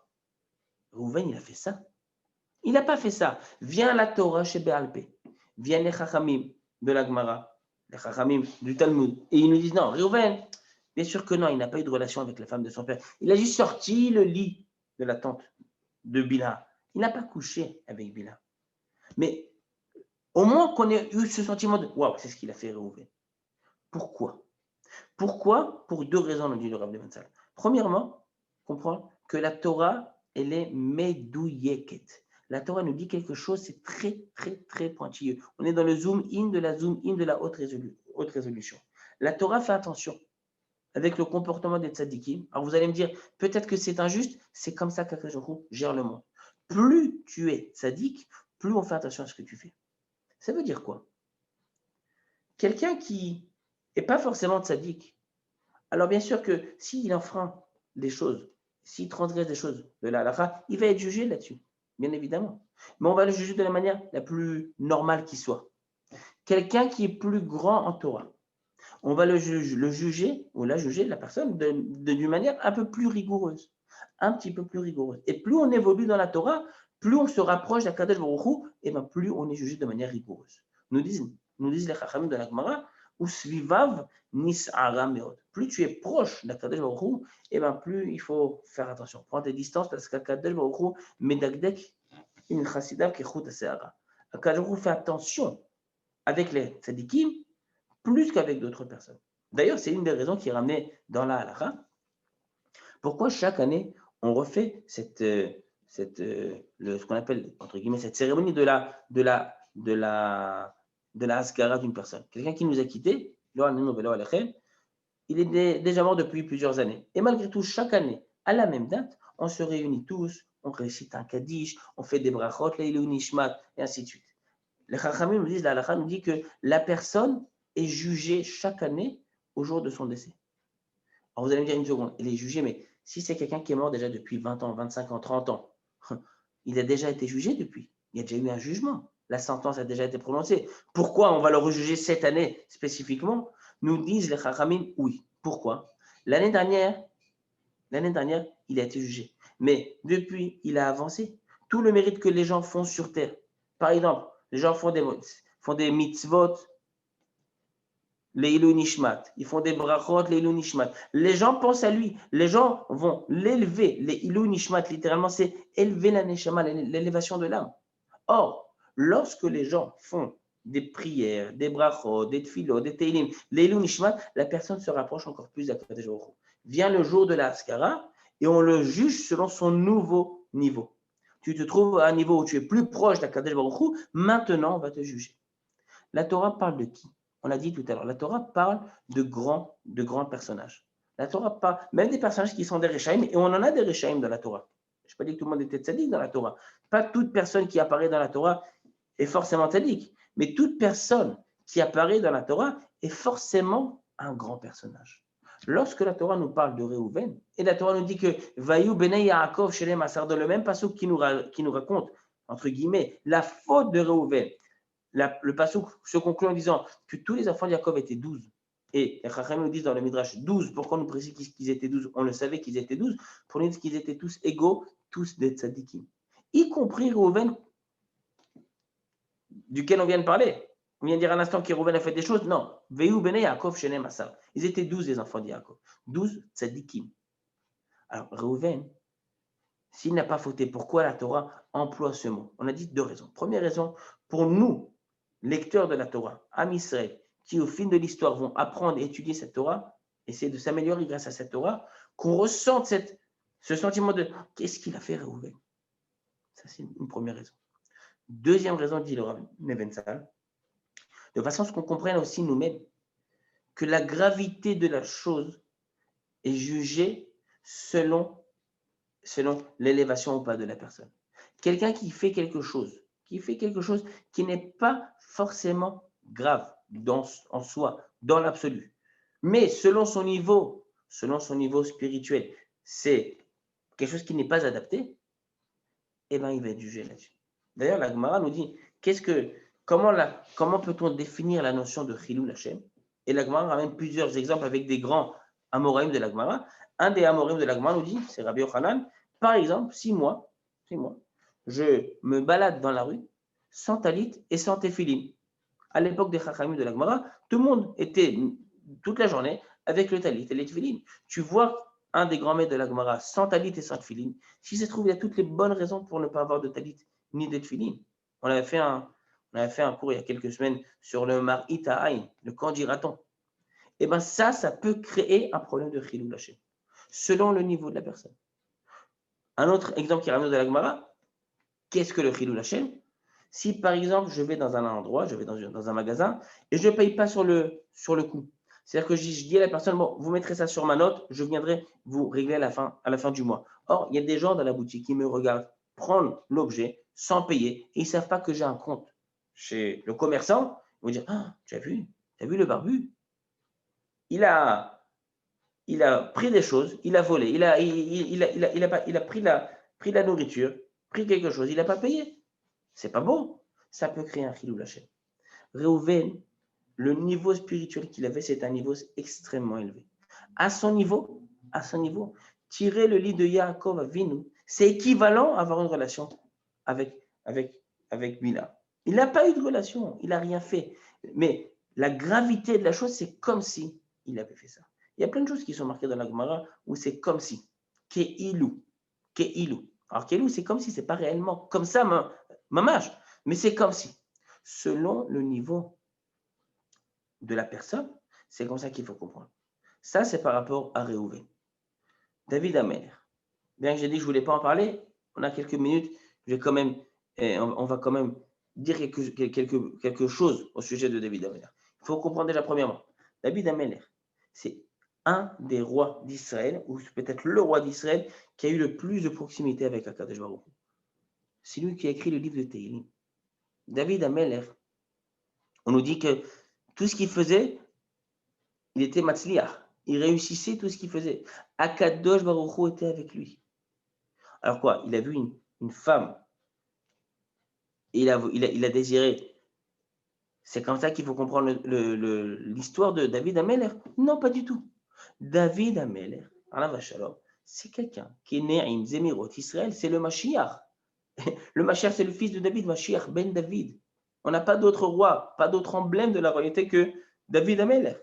Reuven, il a fait ça. » Il n'a pas fait ça. Vient la Torah chez Béalpé, viennent les Chachamim de la Gemara, les Chachamim du Talmud, et ils nous disent « Non, Reuven, bien sûr que non, il n'a pas eu de relation avec la femme de son père. Il a juste sorti le lit de la tente de Bila. Il n'a pas couché avec Bila. Mais au moins qu'on ait eu ce sentiment de « Waouh, c'est ce qu'il a fait Reuven. » Pourquoi? Pourquoi? Pour deux raisons, nous dit le Rav Nevensal. Premièrement, comprendre que la Torah, elle est medouyeket. La Torah nous dit quelque chose, c'est très, très, très pointilleux. On est dans le zoom-in de la haute résolution. La Torah fait attention avec le comportement des tzadikim. Alors vous allez me dire, peut-être que c'est injuste, c'est comme ça qu'Akadosh Baruch Hu gère le monde. Plus tu es tzadik, plus on fait attention à ce que tu fais. Ça veut dire quoi? Quelqu'un qui n'est pas forcément tzaddik, alors bien sûr que s'il enfreint des choses, s'il transgresse des choses de la halakha, il va être jugé là-dessus, bien évidemment. Mais on va le juger de la manière la plus normale qui soit. Quelqu'un qui est plus grand en Torah, on va le juger, ou la juger, la personne, d'une manière un peu plus rigoureuse, un petit peu plus rigoureuse. Et plus on évolue dans la Torah, plus on se rapproche d'Akadosh Baruch Hu, et bien plus on est jugé de manière rigoureuse. Nous disent les Chachamim de la Gemara, ou svivav nis'ara meod. Plus tu es proche d'Akadosh Baruch Hu, et bien plus il faut faire attention. Prends tes distances parce qu'Akadosh Baruch Hu medagdek une chassidav kechut se'ara. Akadosh Baruch Hu fait attention avec les tzadikim plus qu'avec d'autres personnes. D'ailleurs, c'est une des raisons qui est ramenée dans la halakha. Pourquoi chaque année, on refait ce qu'on appelle, entre guillemets, cette cérémonie de la haskara d'une personne. Quelqu'un qui nous a quittés, il est déjà mort depuis plusieurs années. Et malgré tout, chaque année, à la même date, on se réunit tous, on récite un kaddish, on fait des brachot, leilou nishmat, et ainsi de suite. Les chachamim nous disent, la halakha nous dit que la personne est jugée chaque année au jour de son décès. Alors vous allez me dire une seconde, il est jugé, mais si c'est quelqu'un qui est mort déjà depuis 20 ans, 25 ans, 30 ans, il a déjà été jugé depuis. Il y a déjà eu un jugement. La sentence a déjà été prononcée. Pourquoi on va le rejuger cette année spécifiquement? Nous disent les chachamim, oui. Pourquoi? L'année dernière, il a été jugé. Mais depuis, il a avancé. Tout le mérite que les gens font sur terre. Par exemple, les gens font des mitzvot, Leilou Nishmat. Ils font des brachot, Leilou Nishmat. Les gens pensent à lui. Les gens vont l'élever. Leilou Nishmat, littéralement, c'est élever la neshama, l'élévation de l'âme. Or, lorsque les gens font des prières, des brachot, des tfilot, des teilim, Leilou Nishmat, la personne se rapproche encore plus d'Akadosh Baruch Hu. Vient le jour de la Haskara et on le juge selon son nouveau niveau. Tu te trouves à un niveau où tu es plus proche d'Akadosh Baruch Hu, maintenant on va te juger. La Torah parle de qui? On l'a dit tout à l'heure, la Torah parle de grands personnages. La Torah parle même des personnages qui sont des Réchaïm, et on en a des Réchaïm dans la Torah. Je n'ai pas dit que tout le monde était tzaddik dans la Torah. Pas toute personne qui apparaît dans la Torah est forcément tzaddik, mais toute personne qui apparaît dans la Torah est forcément un grand personnage. Lorsque la Torah nous parle de Réhouven, et la Torah nous dit que Vayu Bnei Yaakov Shelem Asar, dans le même passage qui nous raconte, entre guillemets, la faute de Réhouven, le passouk se conclut en disant que tous les enfants de Jacob étaient 12. Et les Chachamim nous disent dans le Midrash 12. Pourquoi on nous précise qu'ils étaient 12? On le savait qu'ils étaient 12. Pour nous dire qu'ils étaient tous égaux, tous des tzadikim. Y compris Réhouven, duquel on vient de parler. On vient de dire à l'instant que Réhouven a fait des choses. Non. Veihu bnei Yaakov shenem asar. Ils étaient 12 les enfants de Jacob. 12 tzadikim. Alors Réhouven, s'il n'a pas fauté, pourquoi la Torah emploie ce mot? On a dit deux raisons. Première raison, pour nous, lecteurs de la Torah, Am Israël, qui au fil de l'histoire vont apprendre et étudier cette Torah, essayer de s'améliorer grâce à cette Torah, qu'on ressente ce sentiment de qu'est-ce qu'il a fait Réhouven? Ça, c'est une première raison. Deuxième raison, dit le Rav Nevensal, de façon à ce qu'on comprenne aussi nous-mêmes que la gravité de la chose est jugée selon l'élévation ou pas de la personne. Quelqu'un qui fait quelque chose qui n'est pas forcément grave en soi, dans l'absolu, mais selon son niveau spirituel, c'est quelque chose qui n'est pas adapté, eh bien, il va être jugé là-dessus. D'ailleurs, la Gemara nous dit, comment peut-on définir la notion de Chilul Hashem? Et la Gemara ramène plusieurs exemples avec des grands Amoraïm de la Gemara. Un des Amoraïm de la Gemara nous dit, c'est Rabbi Yochanan, par exemple, 6 mois, je me balade dans la rue sans talit et sans téphilim. À l'époque des Chachamim de la Gemara, tout le monde était toute la journée avec le talit et les téphilim. Tu vois un des grands maîtres de la Gemara sans talit et sans téphilim, s'il se trouve, il y a toutes les bonnes raisons pour ne pas avoir de talit ni de téphilim. On avait fait un cours il y a quelques semaines sur le Mar'it Ha'ain, le kanji raton. Et bien ça peut créer un problème de Chilul Hashem, selon le niveau de la personne. Un autre exemple qui ramène de la Gemara, Qu'est-ce que le Chilul Hashem? Si par exemple, je vais dans un endroit, je vais dans un magasin et je ne paye pas sur le coup. C'est-à-dire que je dis à la personne, bon, vous mettrez ça sur ma note, je viendrai vous régler à la fin du mois. Or, il y a des gens dans la boutique qui me regardent prendre l'objet sans payer et ils ne savent pas que j'ai un compte chez le commerçant. Ils vont dire, ah, tu as vu le barbu? Il a pris des choses, il a volé, il a pris la nourriture, pris quelque chose, il n'a pas payé. C'est pas bon. Ça peut créer un chilou Hashem. Réhouven, le niveau spirituel qu'il avait, c'est un niveau extrêmement élevé. À son niveau, tirer le lit de Yaakov Avinu, c'est équivalent à avoir une relation avec, avec Bila. Il n'a pas eu de relation, il n'a rien fait. Mais la gravité de la chose, c'est comme si il avait fait ça. Il y a plein de choses qui sont marquées dans la Gemara où c'est comme si. Ke'ilu. Alors, Ke'ilu, c'est comme si, c'est pas réellement comme ça, mamash, mais c'est comme si. Selon le niveau de la personne, c'est comme ça qu'il faut comprendre. Ça, c'est par rapport à Réhouven. David Amer. Bien que j'ai dit que je ne voulais pas en parler, on a quelques minutes, on va quand même dire quelque chose au sujet de David Amer. Il faut comprendre déjà premièrement, David Amer, c'est un des rois d'Israël, ou peut-être le roi d'Israël, qui a eu le plus de proximité avec Akadosh Baruch Hu. C'est lui qui a écrit le livre de Tehillim. David Amer, on nous dit que tout ce qu'il faisait, il était matzliach. Il réussissait tout ce qu'il faisait. Akadosh Baruch Hu était avec lui. Alors quoi? Il a vu une femme et il a désiré. C'est comme ça qu'il faut comprendre l'histoire de David Ameler? Non, pas du tout. David Ameler, c'est quelqu'un qui est né à Zemirot, Israël, c'est le Mashiach. Le Mashiach, c'est le fils de David, Mashiach ben David. On n'a pas d'autre roi, pas d'autre emblème de la royauté que David Ameler.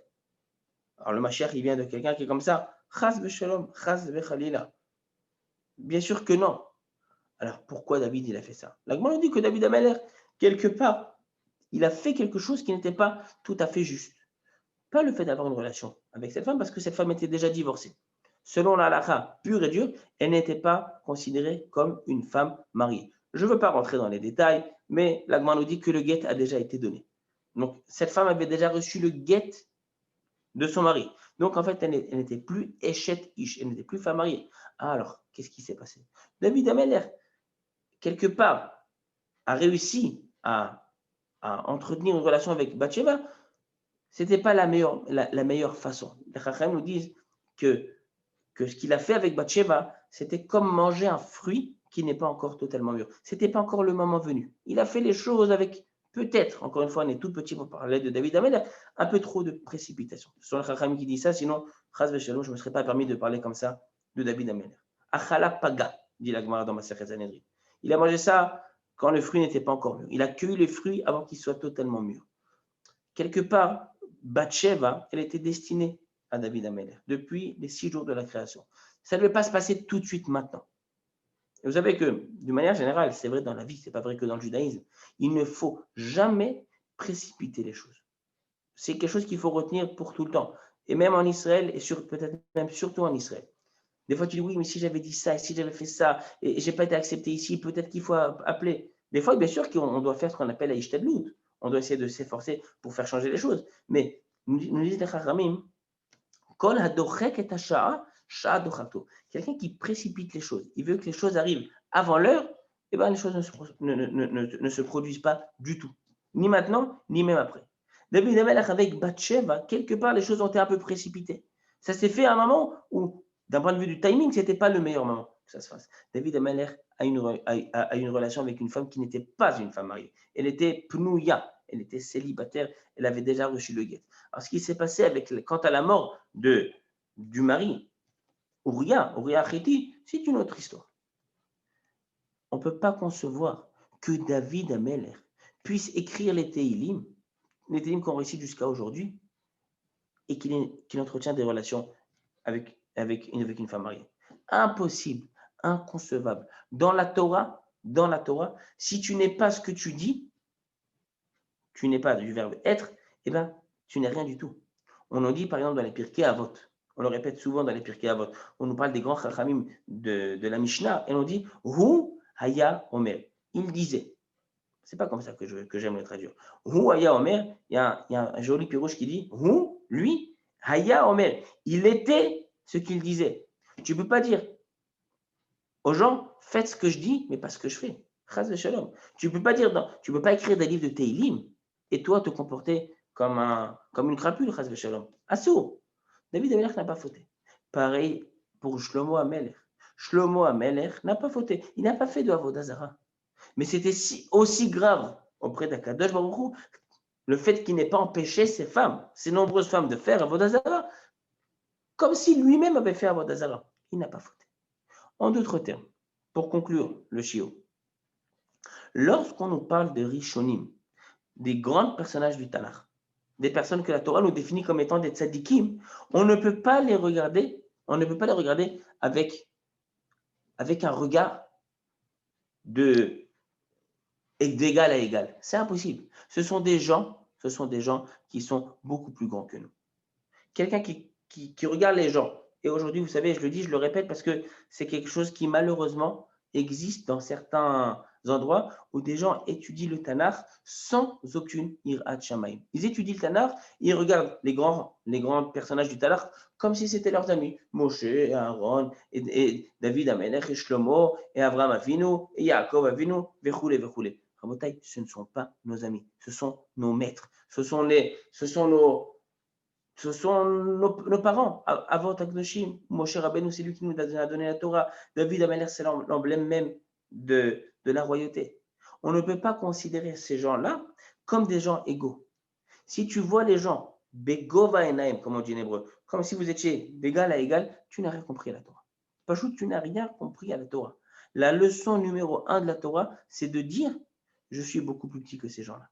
Alors le Mashiach, il vient de quelqu'un qui est comme ça. Chas v'shalom, chas v'chalila. Bien sûr que non. Alors pourquoi David il a fait ça? La Gemara dit que David Ameler, quelque part, il a fait quelque chose qui n'était pas tout à fait juste. Pas le fait d'avoir une relation avec cette femme, parce que cette femme était déjà divorcée. Selon la halakha pure et dure, elle n'était pas considérée comme une femme mariée. Je ne veux pas rentrer dans les détails, mais la Gemara nous dit que le guet a déjà été donné. Donc cette femme avait déjà reçu le guet de son mari. Donc, en fait, elle n'était plus Eshet Ish, elle n'était plus femme mariée. Alors, qu'est-ce qui s'est passé? David Ameler, quelque part, a réussi à entretenir une relation avec Bathsheba. Ce n'était pas la meilleure façon. Les Chachamim nous disent que ce qu'il a fait avec Bathsheba, c'était comme manger un fruit qui n'est pas encore totalement mûr. Ce n'était pas encore le moment venu. Il a fait les choses avec, peut-être, encore une fois, on est tout petit pour parler de David Ameler, un peu trop de précipitation. Ce sont les Chachamim qui disent ça, sinon, Chaz v'Shalom, je ne me serais pas permis de parler comme ça de David Ameler. Achala paga, dit la Gemara dans Masechet Sanhedrin. Il a mangé ça quand le fruit n'était pas encore mûr. Il a cueilli les fruits avant qu'ils soient totalement mûrs. Quelque part, Bathsheba, elle était destinée à David Ameler depuis les 6 jours de la création. Ça ne devait pas se passer tout de suite maintenant. Et vous savez que, d'une manière générale, c'est vrai dans la vie, ce n'est pas vrai que dans le judaïsme, il ne faut jamais précipiter les choses. C'est quelque chose qu'il faut retenir pour tout le temps. Et même en Israël, et peut-être même surtout en Israël. Des fois, tu dis, oui, mais si j'avais dit ça, et si j'avais fait ça, et je n'ai pas été accepté ici, peut-être qu'il faut appeler. Des fois, bien sûr qu'on doit faire ce qu'on appelle la ishtadlout. On doit essayer de s'efforcer pour faire changer les choses. Mais, nous disent les Chachamim, Kol hadochek et hasha'a, sha'a dochakto. Quelqu'un qui précipite les choses, il veut que les choses arrivent avant l'heure, eh ben, les choses ne se produisent pas du tout. Ni maintenant, ni même après. David Amelach avec Bathsheba, quelque part, les choses ont été un peu précipitées. Ça s'est fait à un moment où, d'un point de vue du timing, ce n'était pas le meilleur moment que ça se fasse. David Amelach a une relation avec une femme qui n'était pas une femme mariée. Elle était pnouya, elle était célibataire, elle avait déjà reçu le guet. Alors, ce qui s'est passé quant à la mort du mari, Uriah Chiti, c'est une autre histoire. On ne peut pas concevoir que David Amelach puisse écrire les Tehillim qu'on récite jusqu'à aujourd'hui, et qu'il entretient des relations avec une femme mariée. Impossible, inconcevable. Dans la Torah, si tu n'es pas ce que tu dis, tu n'es pas du verbe être, eh ben, tu n'es rien du tout. On nous dit par exemple dans les Pirkei Avot, on le répète souvent dans les Pirkei Avot, on nous parle des grands Chachamim de la Mishnah, et on dit Hu Haya Omer. il disait, c'est pas comme ça que j'aime le traduire. Hu Haya Omer, il y a un joli pirouche qui dit Hu, lui, Haya Omer, il était ce qu'il disait. Tu ne peux pas dire aux gens, faites ce que je dis, mais pas ce que je fais. Chas v'shalom. Tu ne peux pas tu peux pas écrire des livres de Teilim et toi te comporter comme une crapule, chas v'shalom. Assour. David Amelech n'a pas fauté. Pareil pour Shlomo Amelech. Shlomo Amelech n'a pas fauté. Il n'a pas fait de Avodah Zarah. Mais c'était aussi grave auprès d'Akadosh Baruch Hu, le fait qu'il n'ait pas empêché ces femmes, ces nombreuses femmes, de faire Avodah Zarah, comme si lui-même avait fait Avodah Zarah. Il n'a pas fauté. En d'autres termes, pour conclure le Shio, lorsqu'on nous parle de Rishonim, des grands personnages du Tanakh, des personnes que la Torah nous définit comme étant des tzadikim, on ne peut pas les regarder avec un regard d'égal à égal. C'est impossible. Ce sont des gens qui sont beaucoup plus grands que nous. Quelqu'un qui regarde les gens, et aujourd'hui, vous savez, je le dis, je le répète, parce que c'est quelque chose qui malheureusement existe dans certains endroits où des gens étudient le Tanakh sans aucune irat shamayim. Ils étudient le Tanakh, ils regardent les grands personnages du Tanakh comme si c'était leurs amis. Moshe, et Aaron, et David Amelech, et Shlomo, et Avraham Avinu, et Yaakov Avinu, vechoule, vechoule. Rabotai, ce ne sont pas nos amis, ce sont nos maîtres, ce sont nos parents. Avant Akdoshim, Moshe Rabbeinu, c'est lui qui nous a donné la Torah. David Amelech, c'est l'emblème même de la royauté. On ne peut pas considérer ces gens-là comme des gens égaux. Si tu vois les gens, Begova Enaim, comme on dit en hébreu, comme si vous étiez d'égal à égal, tu n'as rien compris à la Torah. Pachout, tu n'as rien compris à la Torah. La leçon numéro 1 de la Torah, c'est de dire je suis beaucoup plus petit que ces gens-là.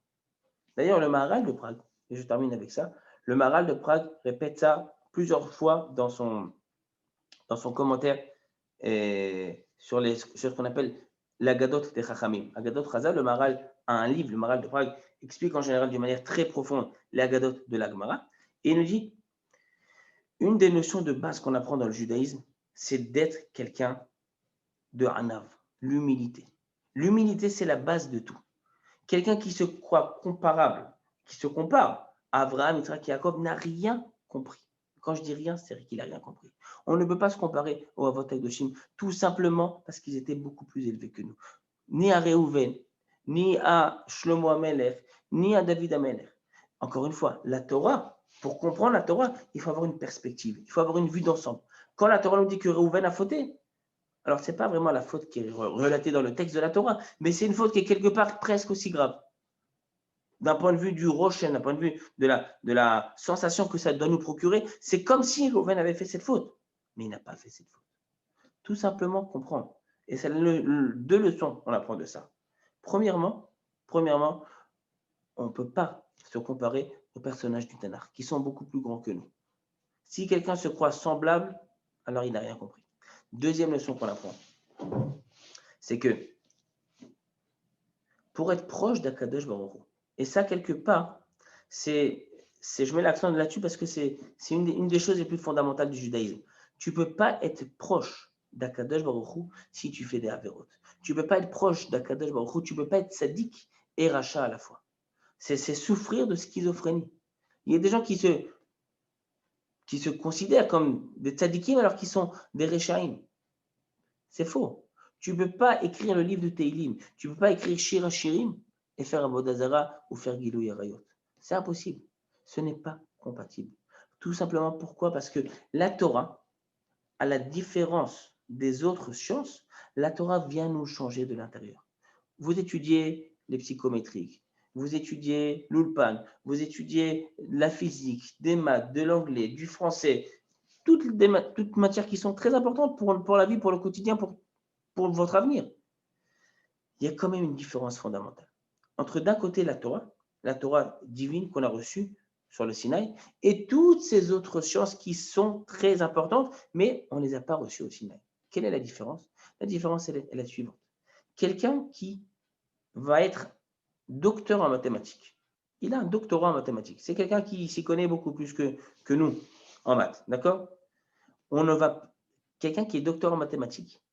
D'ailleurs, le Maharal de Prague, et je termine avec ça, le Maharal de Prague répète ça plusieurs fois dans son commentaire sur ce qu'on appelle l'Agadot des Chachamim. Agadot Chazal, le Maharal a un livre, le Maharal de Prague explique en général d'une manière très profonde l'Agadot de l'Agmara, et il nous dit une des notions de base qu'on apprend dans le judaïsme, c'est d'être quelqu'un de Hanav, l'humilité. L'humilité, c'est la base de tout. Quelqu'un qui se croit comparable, qui se compare à Abraham, Yitzhak, Jacob, n'a rien compris. Quand je dis rien, c'est qu'il n'a rien compris. On ne peut pas se comparer aux Avot Hakadoshim, tout simplement parce qu'ils étaient beaucoup plus élevés que nous. Ni à Réhouven, ni à Shlomo Amelech, ni à David Amelech. Encore une fois, la Torah, pour comprendre la Torah, il faut avoir une perspective, il faut avoir une vue d'ensemble. Quand la Torah nous dit que Réhouven a fauté, alors, ce n'est pas vraiment la faute qui est relatée dans le texte de la Torah, mais c'est une faute qui est quelque part presque aussi grave. D'un point de vue du Rochen, d'un point de vue de la sensation que ça doit nous procurer, c'est comme si Reuven avait fait cette faute. Mais il n'a pas fait cette faute. Tout simplement comprendre. Et c'est deux leçons qu'on apprend de ça. Premièrement, on ne peut pas se comparer aux personnages du Tanakh, qui sont beaucoup plus grands que nous. Si quelqu'un se croit semblable, alors il n'a rien compris. Deuxième leçon qu'on apprend, c'est que pour être proche d'Akadosh Baruch Hu, et ça quelque part, je mets l'accent là-dessus parce que c'est une des choses les plus fondamentales du judaïsme. Tu ne peux pas être proche d'Akadosh Baruch Hu si tu fais des avérotes. Tu ne peux pas être proche d'Akadosh Baruch Hu, tu ne peux pas être sadique et rachat à la fois. C'est souffrir de schizophrénie. Il y a des gens qui se considèrent comme des tzadikim alors qu'ils sont des rechaim. C'est faux. Tu ne peux pas écrire le livre de Teilim, tu ne peux pas écrire Shir HaShirim et faire Avodah Zarah ou faire Gilui Arayot. C'est impossible. Ce n'est pas compatible. Tout simplement pourquoi? Parce que la Torah, à la différence des autres sciences, la Torah vient nous changer de l'intérieur. Vous étudiez les psychométriques, vous étudiez l'ulpan, vous étudiez la physique, des maths, de l'anglais, du français, toutes matières qui sont très importantes pour la vie, pour le quotidien, pour votre avenir. Il y a quand même une différence fondamentale entre d'un côté la Torah divine qu'on a reçue sur le Sinaï, et toutes ces autres sciences qui sont très importantes, mais on ne les a pas reçues au Sinaï. Quelle est la différence? La différence est la suivante. Quelqu'un qui va être docteur en mathématiques, il a un doctorat en mathématiques. C'est quelqu'un qui s'y connaît beaucoup plus que nous en maths, d'accord? Quelqu'un qui est docteur en mathématiques,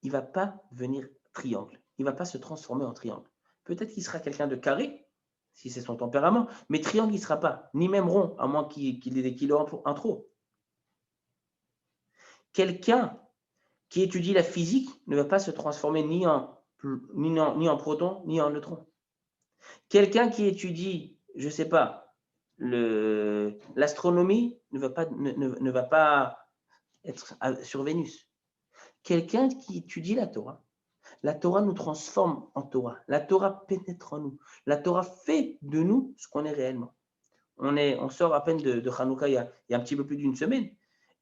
il ne va pas venir triangle. il ne va pas se transformer en triangle. Peut-être qu'il sera quelqu'un de carré, si c'est son tempérament, mais triangle, il ne sera pas, ni même rond, à moins qu'il ait un trop. Quelqu'un qui étudie la physique ne va pas se transformer ni en proton, ni en neutron. Quelqu'un qui étudie, je ne sais pas, l'astronomie ne va pas être sur Vénus. Quelqu'un qui étudie la Torah nous transforme en Torah. La Torah pénètre en nous. La Torah fait de nous ce qu'on est réellement. On sort à peine de Hanouka il y a un petit peu plus d'une semaine.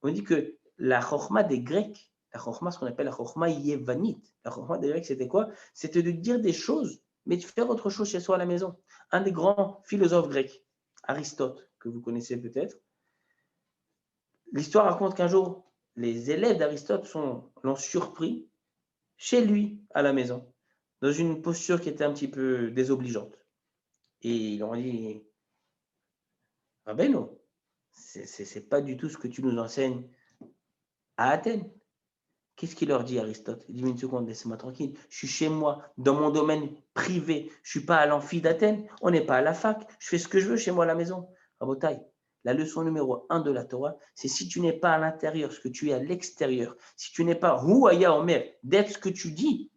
On dit que la Chokhma des Grecs, la Chokhma, ce qu'on appelle la Chokhma Yevanite, la Chokhma des Grecs, c'était quoi? C'était de dire des choses, mais de faire autre chose chez soi à la maison. Un des grands philosophes grecs, Aristote, que vous connaissez peut-être, l'histoire raconte qu'un jour, les élèves d'Aristote l'ont surpris chez lui, à la maison, dans une posture qui était un petit peu désobligeante. Et ils leur ont dit, Rabbeinu, c'est pas du tout ce que tu nous enseignes à Athènes. Qu'est-ce qu'il leur dit, Aristote? Il dit, une seconde, laissez-moi tranquille. Je suis chez moi, dans mon domaine privé. Je ne suis pas à l'amphi d'Athènes. On n'est pas à la fac. Je fais ce que je veux chez moi à la maison. Rabotai, la leçon numéro 1 de la Torah, c'est si tu n'es pas à l'intérieur, ce que tu es à l'extérieur, si tu n'es pas Huaya Omer, d'être ce que tu dis,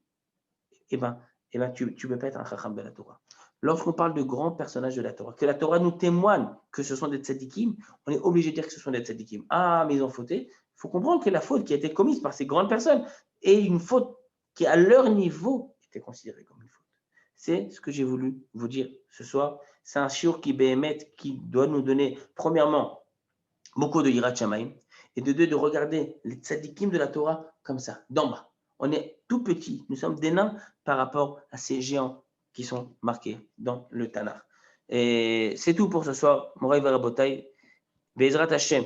tu ne peux pas être un chacham de la Torah. Lorsqu'on parle de grands personnages de la Torah, que la Torah nous témoigne que ce sont des tzadikim, on est obligé de dire que ce sont des tzadikim. Ah, mais ils ont fauté. Il faut comprendre que la faute qui a été commise par ces grandes personnes est une faute qui, à leur niveau, était considérée comme une faute. C'est ce que j'ai voulu vous dire ce soir. C'est un shiur qui doit nous donner, premièrement, beaucoup de Yirat Shamayim, et de deux, de regarder les tzadikim de la Torah comme ça, d'en bas. On est tout petits, nous sommes des nains par rapport à ces géants qui sont marqués dans le Tanakh. Et c'est tout pour ce soir. Moraï Varabotai, Be'ezrat Hashem.